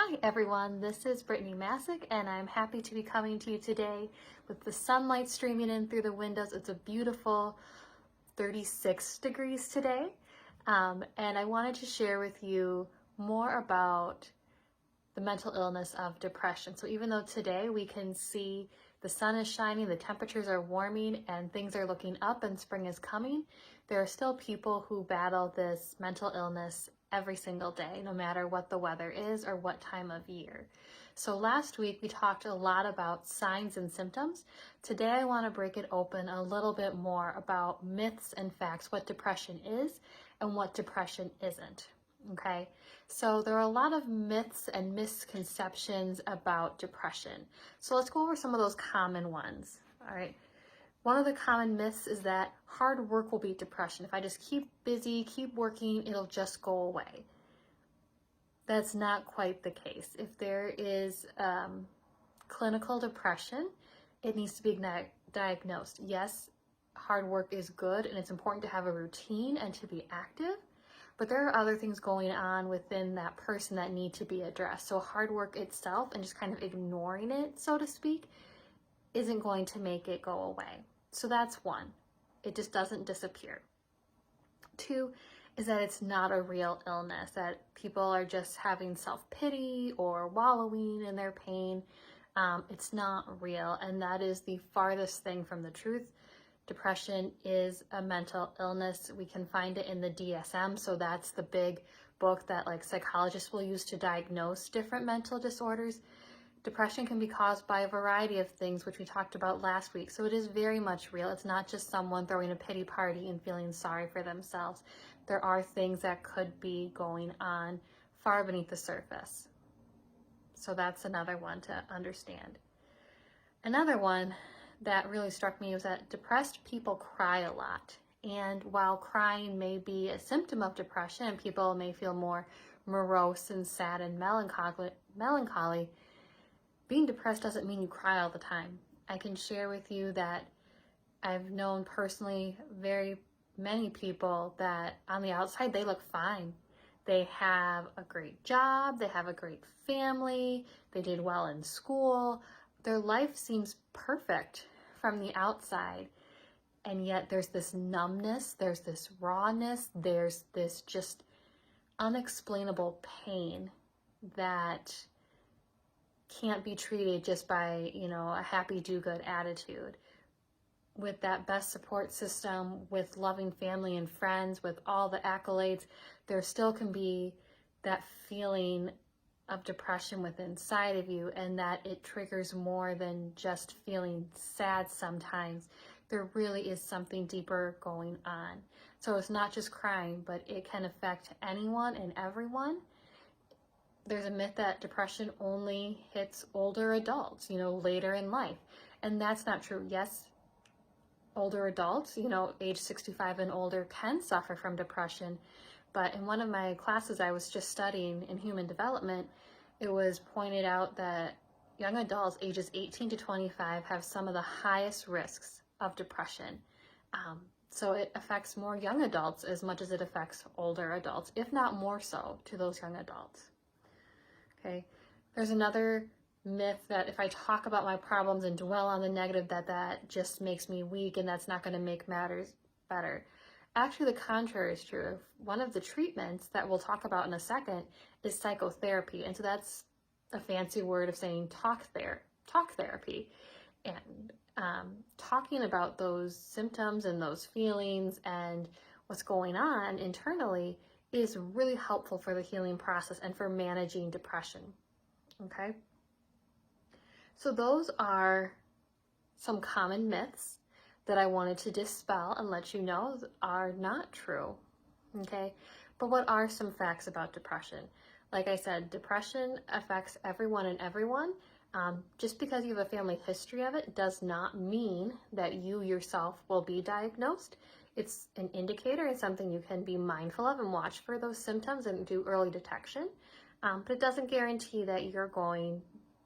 Hi everyone, this is Brittany Masick and I'm happy to be coming to you today with the sunlight streaming in through the windows. It's a beautiful 36 degrees today, and I wanted to share with you more about the mental illness of depression. So even though today we can see the sun is shining, the temperatures are warming, and things are looking up and spring is coming, there are still people who battle this mental illness every single day, no matter what the weather is or what time of year. So last week we talked a lot about signs and symptoms. Today I want to break it open a little bit more about myths and facts, what depression is and what depression isn't. Okay, so there are a lot of myths and misconceptions about depression. So let's go over some of those common ones. All right. One of the common myths is that hard work will beat depression. If I just keep busy, keep working, it'll just go away. That's not quite the case. If there is clinical depression, it needs to be diagnosed. Yes, hard work is good and it's important to have a routine and to be active, but there are other things going on within that person that need to be addressed. So hard work itself and just kind of ignoring it, so to speak, isn't going to make it go away. So that's one. It just doesn't disappear. Two is that it's not a real illness, that people are just having self-pity or wallowing in their pain. It's not real, and that is the farthest thing from the truth. Depression is a mental illness. We can find it in the DSM, so that's the big book that like psychologists will use to diagnose different mental disorders. Depression can be caused by a variety of things, which we talked about last week. So it is very much real. It's not just someone throwing a pity party and feeling sorry for themselves. There are things that could be going on far beneath the surface. So that's another one to understand. Another one that really struck me was that depressed people cry a lot. And while crying may be a symptom of depression, and people may feel more morose and sad and melancholy, being depressed doesn't mean you cry all the time. I can share with you that I've known personally very many people that on the outside, they look fine. They have a great job, they have a great family, they did well in school. Their life seems perfect from the outside. And yet there's this numbness, there's this rawness, there's this just unexplainable pain that can't be treated just by, a happy do-good attitude. With that best support system, with loving family and friends, with all the accolades, there still can be that feeling of depression within inside of you, and that it triggers more than just feeling sad sometimes. There really is something deeper going on. So it's not just crying, but it can affect anyone and everyone. There's a myth that depression only hits older adults, later in life. And that's not true. Yes, older adults, age 65 and older can suffer from depression. But in one of my classes I was just studying in human development, it was pointed out that young adults ages 18 to 25 have some of the highest risks of depression. So it affects more young adults as much as it affects older adults, if not more so to those young adults. Okay. There's another myth that if I talk about my problems and dwell on the negative, that just makes me weak and that's not going to make matters better. Actually, the contrary is true. One of the treatments that we'll talk about in a second is psychotherapy. And so that's a fancy word of saying talk therapy. And talking about those symptoms and those feelings and what's going on internally is really helpful for the healing process and for managing depression. Okay? So those are some common myths that I wanted to dispel and let you know are not true. Okay? But what are some facts about depression? Like I said, depression affects everyone and everyone. Just because you have a family history of it does not mean that you yourself will be diagnosed. It's an indicator and something you can be mindful of and watch for those symptoms and do early detection. But it doesn't guarantee that you're going,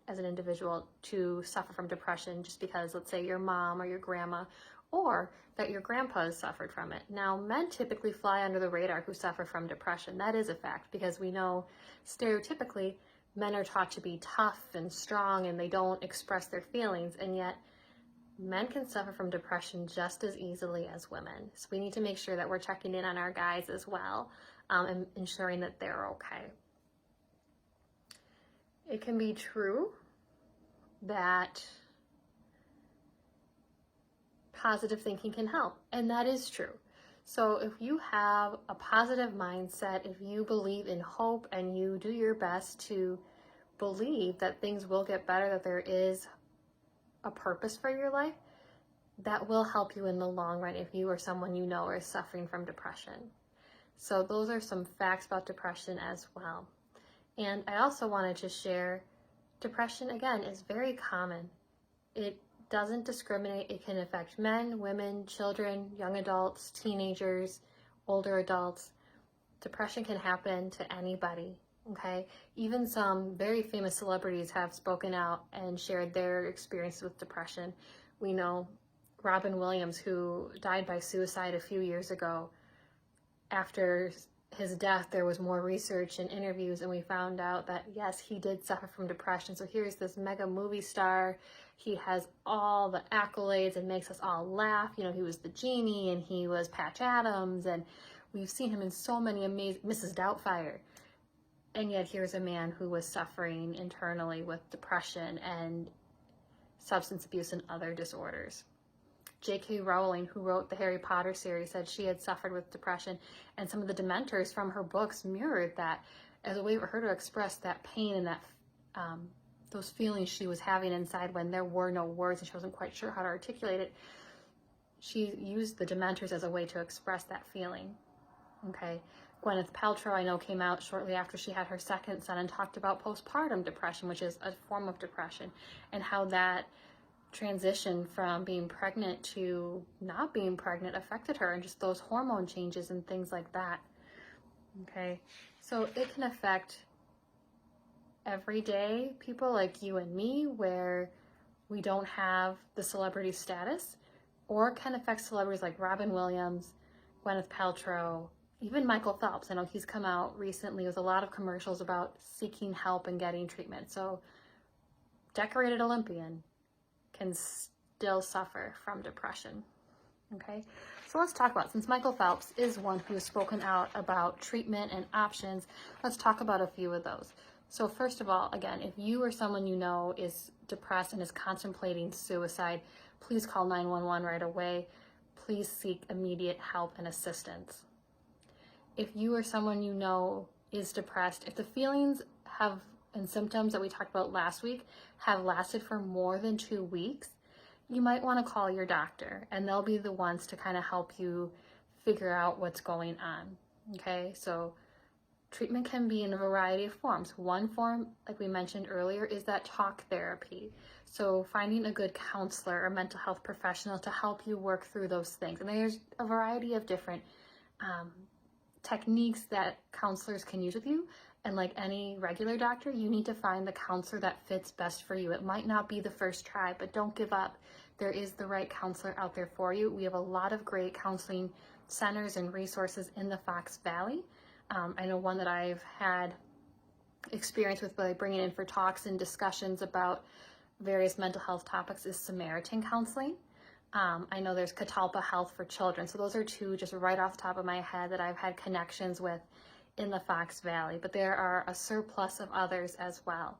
as an individual, to suffer from depression just because, let's say, your mom or your grandma or that your grandpa has suffered from it. Now, men typically fly under the radar who suffer from depression. That is a fact because we know stereotypically men are taught to be tough and strong and they don't express their feelings, and yet men can suffer from depression just as easily as women. So we need to make sure that we're checking in on our guys as well, and ensuring that they're okay. It can be true that positive thinking can help, and that is true. So if you have a positive mindset, if you believe in hope and you do your best to believe that things will get better, that there is a purpose for your life, that will help you in the long run if you or someone you know is suffering from depression. So those are some facts about depression as well. And I also wanted to share, depression, again, is very common. It doesn't discriminate. It can affect men, women, children, young adults, teenagers, older adults. Depression can happen to anybody, okay? Even some very famous celebrities have spoken out and shared their experiences with depression. We know Robin Williams, who died by suicide a few years ago. After his death, there was more research and interviews, and we found out that yes, he did suffer from depression. So here's this mega movie star. He has all the accolades and makes us all laugh. You know, he was the genie and he was Patch Adams, and we've seen him in so many amazing, Mrs. Doubtfire. And yet here's a man who was suffering internally with depression and substance abuse and other disorders. J.K. Rowling, who wrote the Harry Potter series, said she had suffered with depression, and some of the Dementors from her books mirrored that as a way for her to express that pain and that those feelings she was having inside when there were no words and she wasn't quite sure how to articulate it. She used the Dementors as a way to express that feeling. Okay, Gwyneth Paltrow, I know, came out shortly after she had her second son and talked about postpartum depression, which is a form of depression, and how that transition from being pregnant to not being pregnant affected her, and just those hormone changes and things like that. Okay, so it can affect everyday people like you and me, where we don't have the celebrity status, or can affect celebrities like Robin Williams, Gwyneth Paltrow, even Michael Phelps. I know he's come out recently with a lot of commercials about seeking help and getting treatment. So decorated Olympian can still suffer from depression. Okay, so let's talk about, since Michael Phelps is one who has spoken out about treatment and options, let's talk about a few of those. So first of all, again, if you or someone you know is depressed and is contemplating suicide, please call 911 right away. Please seek immediate help and assistance. If you or someone you know is depressed, if the feelings have and symptoms that we talked about last week have lasted for more than 2 weeks, you might want to call your doctor, and they'll be the ones to kind of help you figure out what's going on. Okay, so treatment can be in a variety of forms. One form, like we mentioned earlier, is that talk therapy. So finding a good counselor or mental health professional to help you work through those things. And there's a variety of different techniques that counselors can use with you. And like any regular doctor, you need to find the counselor that fits best for you. It might not be the first try, but don't give up. There is the right counselor out there for you. We have a lot of great counseling centers and resources in the Fox Valley. I know one that I've had experience with by bringing in for talks and discussions about various mental health topics is Samaritan Counseling. I know there's Catalpa Health for Children. So those are two just right off the top of my head that I've had connections with in the Fox Valley, but there are a surplus of others as well.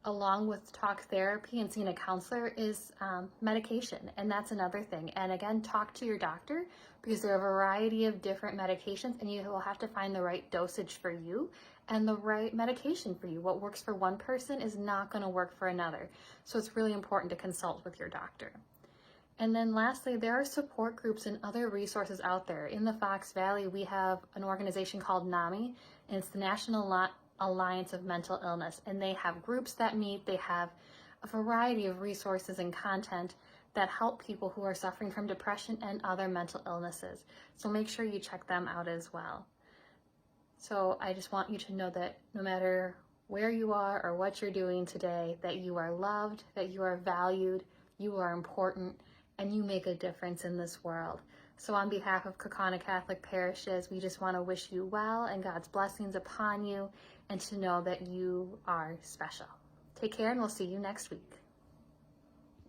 Along with talk therapy and seeing a counselor is medication, and that's another thing. And again, talk to your doctor, because there are a variety of different medications, and you will have to find the right dosage for you and the right medication for you. What works for one person is not going to work for another. So it's really important to consult with your doctor. And then lastly, there are support groups and other resources out there. In the Fox Valley, we have an organization called NAMI, and it's the National Alliance of Mental Illness. And they have groups that meet. They have a variety of resources and content that help people who are suffering from depression and other mental illnesses. So make sure you check them out as well. So I just want you to know that no matter where you are or what you're doing today, that you are loved, that you are valued, you are important, and you make a difference in this world. So on behalf of Kaukauna Catholic Parishes, we just want to wish you well and God's blessings upon you, and to know that you are special. Take care, and we'll see you next week.